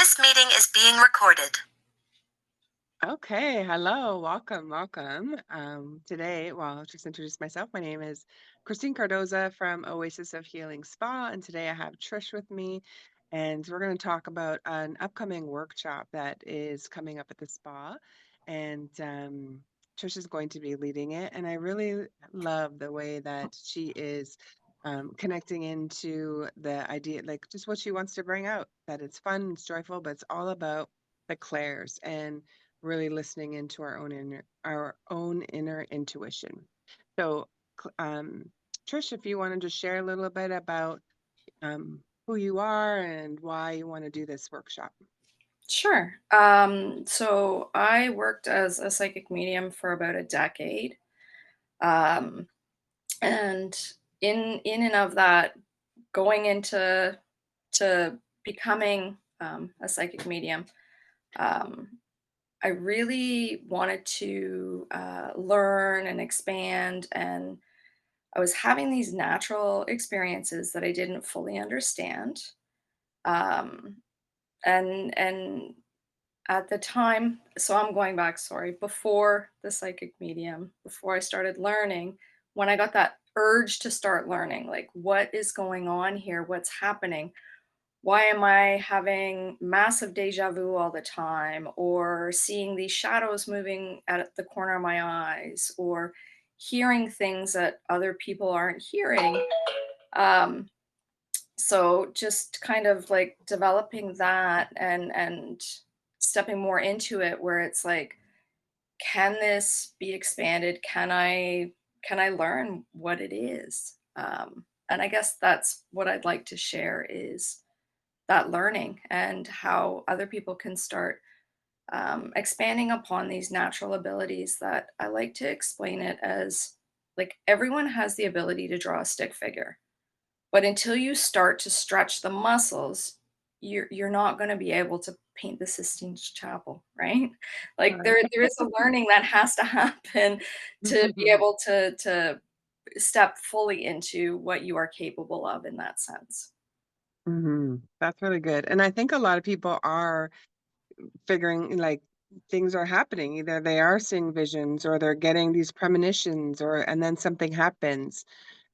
This meeting is being recorded. Okay, hello, welcome, welcome. Today, well, I'll just introduce myself. My name is Christine Cardoza from Oasis of Healing Spa, and today I have Trish with me, and we're going to talk about an upcoming workshop that is coming up at the spa, and Trish is going to be leading it, and I really love the way that she is connecting into the idea, like just what she wants to bring out, that it's fun, it's joyful, but it's all about the clairs and really listening into our own inner intuition. So, Trish, if you want to just share a little bit about who you are and why you want to do this workshop. Sure. So I worked as a psychic medium for about a decade. Um, and in and of that, going into to becoming a psychic medium, um, I really wanted to learn and expand, and I was having these natural experiences that I didn't fully understand. Um, and At the time, so I'm going back, sorry, before the psychic medium, before I started learning, when I got that urge to start learning, like, what is going on here? What's happening? Why am I having massive deja vu all the time, or seeing these shadows moving at the corner of my eyes, or hearing things that other people aren't hearing? Um, so just kind of like developing that and stepping more into it, where it's like, can this be expanded? Can I learn what it is? And I guess that's what I'd like to share, is that learning and how other people can start expanding upon these natural abilities. That I like to explain it as, like, everyone has the ability to draw a stick figure, but until you start to stretch the muscles, you're not gonna be able to paint the Sistine Chapel, right? Like, Right. there is a learning that has to happen to be able to step fully into what you are capable of in that sense. That's really good. And I think a lot of people are figuring like things are happening. Either they are seeing visions or they're getting these premonitions, or and then something happens.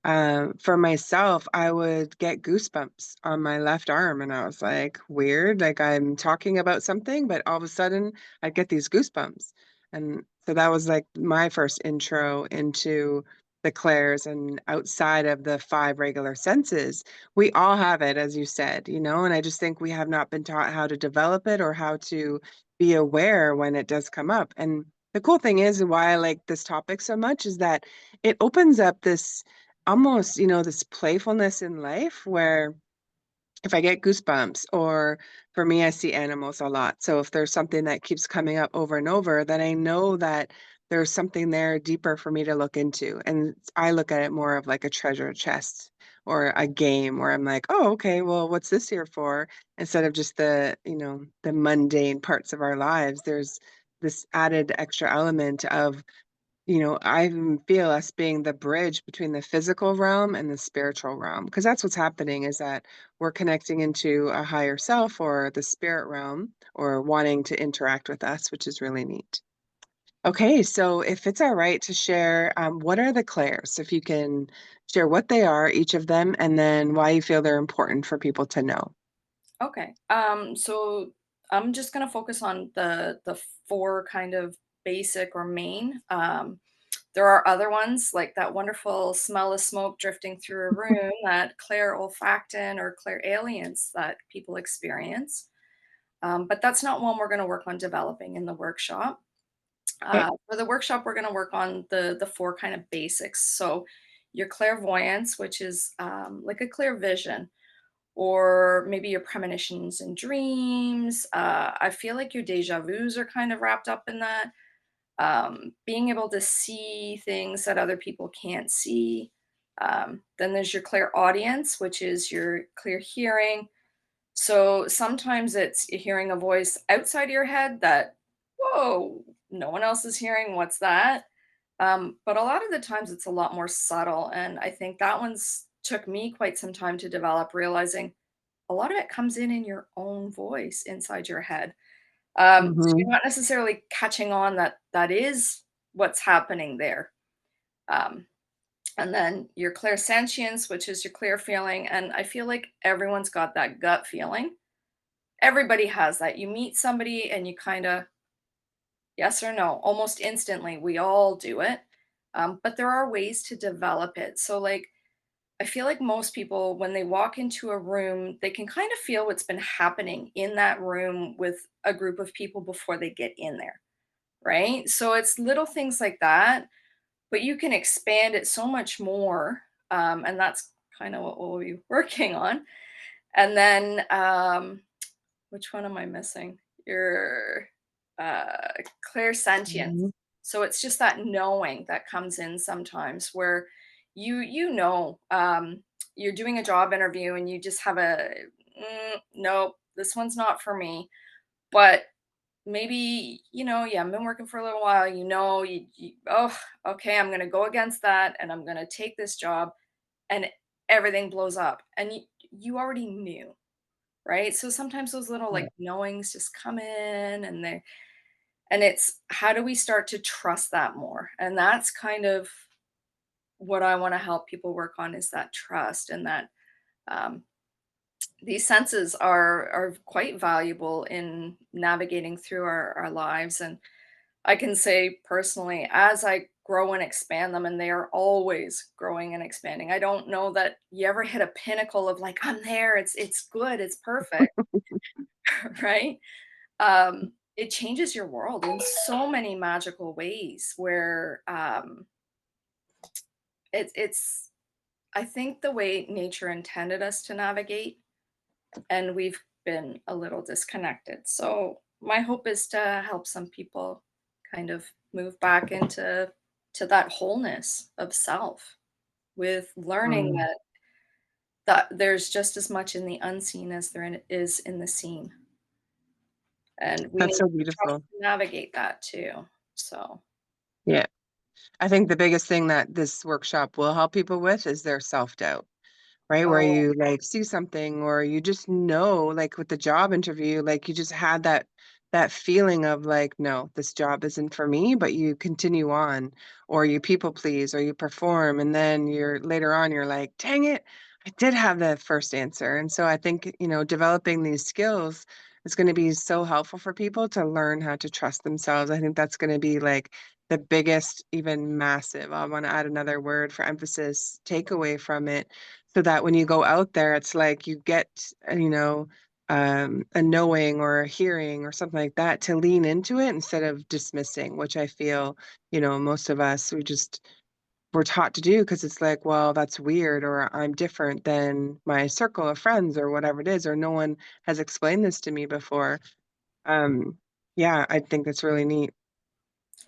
For myself, I would get goosebumps on my left arm, and I was like, weird. Like I'm talking about something, but all of a sudden I'd get these goosebumps. And so that was like my first intro into the clairs and outside of the five regular senses. We all have it, as you said, and I just think we have not been taught how to develop it or how to be aware when it does come up. And the cool thing is, and why I like this topic so much, is that it opens up this almost, this playfulness in life where if I get goosebumps, or for me, I see animals a lot. So if there's something that keeps coming up over and over, then I know that there's something there deeper for me to look into. And I look at it more of like a treasure chest or a game where I'm like, oh, okay, well, what's this here for? Instead of just the mundane parts of our lives, there's this added extra element of I even feel us being the bridge between the physical realm and the spiritual realm, because that's what's happening, is that we're connecting into a higher self or the spirit realm or wanting to interact with us, which is really neat. Okay, so if it's all right to share, what are the clairs? If you can share what they are, each of them, and then why you feel they're important for people to know. Okay. So I'm just gonna focus on the four kind of basic or main. There are other ones, like that wonderful smell of smoke drifting through a room, that clair olfactin or clair aliens that people experience. But that's not one we're going to work on developing in the workshop. Okay. For the workshop, we're going to work on the four kind of basics. So your clairvoyance, which is like a clear vision, or maybe your premonitions and dreams. I feel like your deja vus are kind of wrapped up in that. Being able to see things that other people can't see. Then there's your clear audience, which is your clear hearing. So sometimes it's hearing a voice outside your head that, whoa, no one else is hearing. What's that? But a lot of the times it's a lot more subtle. And I think that one's took me quite some time to develop, realizing a lot of it comes in your own voice inside your head. So Mhm. you're not necessarily catching on that that is what's happening there. Um, and then your clairsentience, which is your clear feeling, and I feel like everyone's got that gut feeling. Everybody has that. You meet somebody and you kinda yes or no, almost instantly, we all do it, but there are ways to develop it. So, like, I feel like most people, when they walk into a room, they can kind of feel what's been happening in that room with a group of people before they get in there, right? So it's little things like that, but you can expand it so much more, and that's kind of what we'll be working on. And then, which one am I missing? Your uh, clairsentience. Mhm. So it's just that knowing that comes in sometimes where you know you're doing a job interview and you just have a nope, this one's not for me. But maybe yeah, I've been working for a little while. Oh, okay, I'm gonna go against that and I'm gonna take this job, and everything blows up, and you already knew. Right? So sometimes those little, Yeah. like, knowings just come in, and it's how do we start to trust that more? And that's kind of what I wanna help people work on, is that trust, and that, um, these senses are quite valuable in navigating through our lives. And I can say personally, as I grow and expand them, and they are always growing and expanding. I don't know that you ever hit a pinnacle of, like, "I'm there, it's good, it's perfect." Right? It changes your world in so many magical ways where it's I think the way nature intended us to navigate, and we've been a little disconnected. So my hope is to help some people kind of move back into that wholeness of self, with learning Mm. that there's just as much in the unseen as is in the seen. And we That's need so to trust beautiful. to navigate that too. So Yeah. I think the biggest thing that this workshop will help people with is their self-doubt. Right? Where oh, you, like, see something or you just know, like, with the job interview, like, you just had that feeling of, like, "No, this job isn't for me," but you continue on, or you people please, or you perform, and then you're later on, you're like, "Dang it, I did have the first answer." And so I think, developing these skills is gonna be so helpful for people to learn how to trust themselves. I think that's gonna be, like, the biggest, even massive, I wanna add another word for emphasis, takeaway from it, so that when you go out there, it's like you get, a knowing or a hearing or something like that to lean into it instead of dismissing, which I feel, most of us, we're taught to do because it's like, well, that's weird, or I'm different than my circle of friends, or whatever it is, or no one has explained this to me before. Um, yeah, I think that's really neat.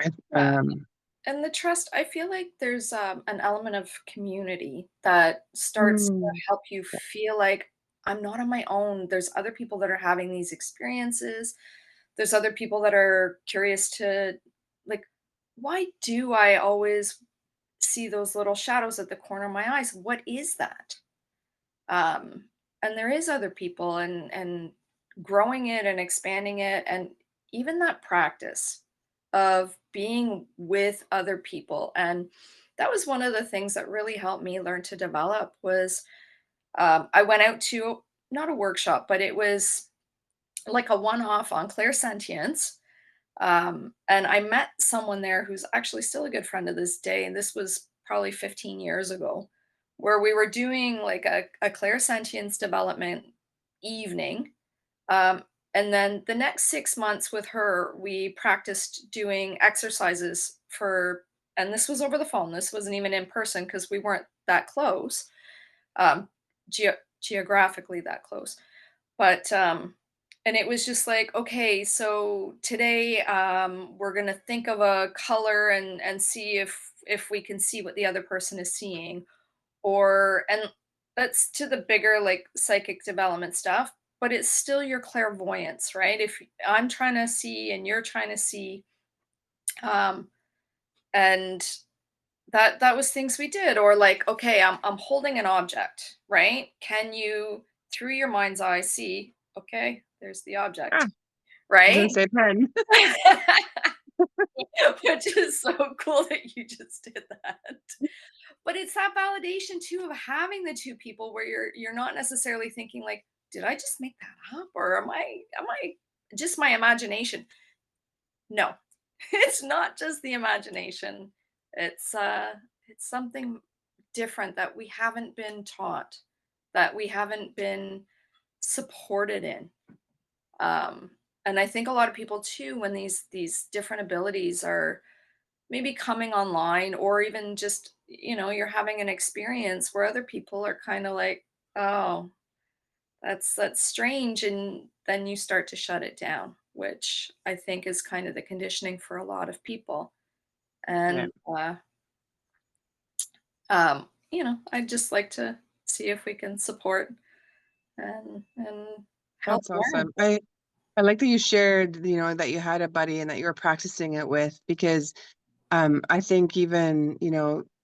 I- yeah. Um, And the trust, I feel like there's an element of community that starts to mm, help you feel like I'm not on my own. There's other people that are having these experiences. There's other people that are curious to, like, why do I always see those little shadows at the corner of my eyes? What is that? um, and there is other people, and growing it and expanding it, and even that practice of being with other people. And that was one of the things that really helped me learn to develop was, I went out to, not a workshop, but it was like a one-off on clairsentience. And I met someone there who's actually still a good friend to this day. And this was probably 15 years ago, where we were doing like a clairsentience development evening. Um, and then the next 6 months with her, we practiced doing exercises for, and this was over the phone. This wasn't even in person because we weren't that close, um, geographically that close. But, and it was just like, okay, so today, we're gonna think of a color and see if we can see what the other person is seeing, or and that's to the bigger, like, psychic development stuff, but it's still your clairvoyance, right? If I'm trying to see and you're trying to see, um, and that was things we did. Or like, okay, I'm holding an object, right? Can you through your mind's eye see, okay, there's the Ah, object, I was gonna right? say pen. Which is so cool that you just did that. But it's that validation too of having the two people where you're not necessarily thinking like, did I just make that up or am I just my imagination? No. It's not just the imagination. It's something different that we haven't been taught, that we haven't been supported in. Um, and I think a lot of people too, when these different abilities are maybe coming online, or even just, you're having an experience where other people are kind of like, oh, that's strange, and then you start to shut it down, which I think is kind of the conditioning for a lot of people. Yeah, And I'd just like to see if we can support and help that's learn. awesome. I like that you shared, that you had a buddy and that you were practicing it with because I think even,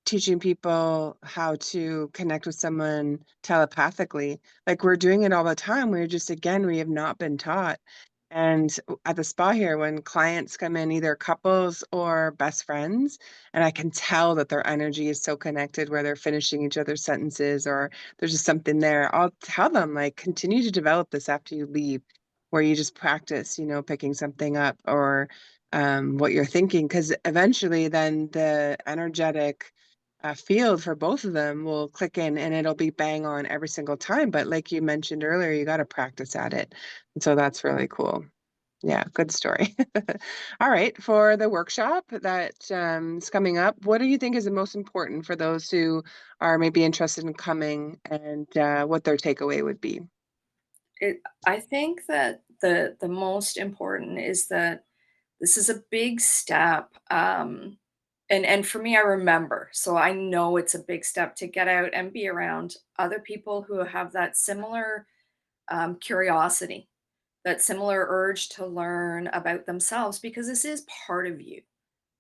teaching people how to connect with someone telepathically, like we're doing it all the time. We're just, again, we have not been taught. And at the spa here, when clients come in, either couples or best friends, and I can tell that their energy is so connected where they're finishing each other's sentences or there's just something there, I'll tell them, like, continue to develop this after you leave, where you just practice, picking something up or what you're thinking, because eventually then the energetic field for both of them will click in and it'll be bang on every single time. But like you mentioned earlier, you got to practice at it. And so that's really cool. Yeah, good story. All right, for the workshop that is coming up, what do you think is the most important for those who are maybe interested in coming and what their takeaway would be? I think that the most important is that this is a big step. And for me, I remember, so I know it's a big step to get out and be around other people who have that similar curiosity, that similar urge to learn about themselves, because this is part of you.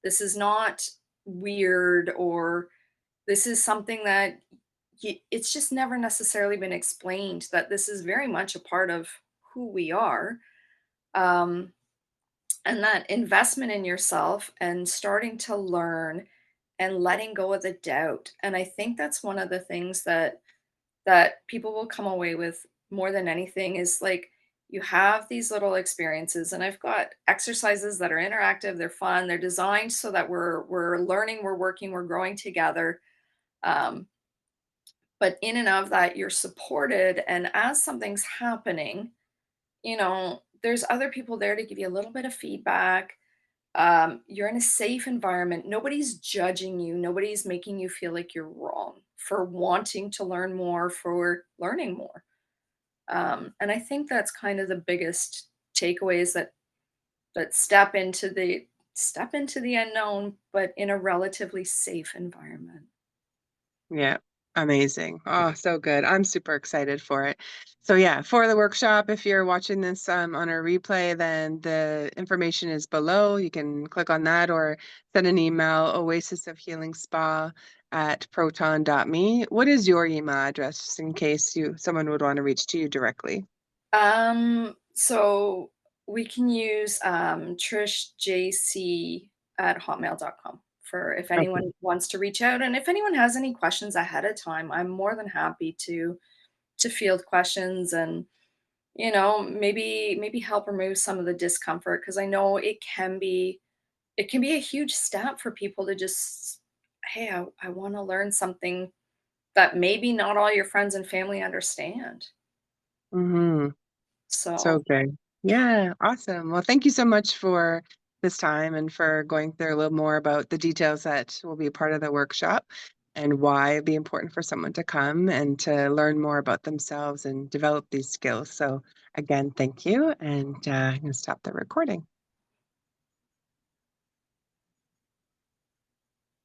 This is not weird, or this is something that it's just never necessarily been explained, that this is very much a part of who we are. Um, and that investment in yourself and starting to learn and letting go of the doubt. And I think that's one of the things that people will come away with more than anything is like, you have these little experiences, and I've got exercises that are interactive, they're fun, they're designed so that we're learning, we're working, we're growing together. Um, but in and of that, you're supported, and as something's happening, there's other people there to give you a little bit of feedback. You're in a safe environment. Nobody's judging you. Nobody's making you feel like you're wrong for wanting to learn more, for learning more. And I think that's kind of the biggest takeaways, that step into the unknown, but in a relatively safe environment. Yeah, amazing. Oh, so good. I'm super excited for it. So yeah, for the workshop, if you're watching this on a replay, then the information is below. You can click on that or send an email, Oasis of Healing Spa at proton.me. What is your email address, just in case someone would want to reach to you directly? So we can use trishjc@hotmail.com for if Okay. anyone wants to reach out. And if anyone has any questions ahead of time, I'm more than happy to field questions, and maybe help remove some of the discomfort, because I know it can be a huge step for people to just, hey, I want to learn something that maybe not all your friends and family understand. Mm-hmm. So So good. Yeah, awesome. Well, thank you so much for this time and for going through a little more about the details that will be part of the workshop and why it'd be important for someone to come and to learn more about themselves and develop these skills. So again, thank you. And I'm going to stop the recording.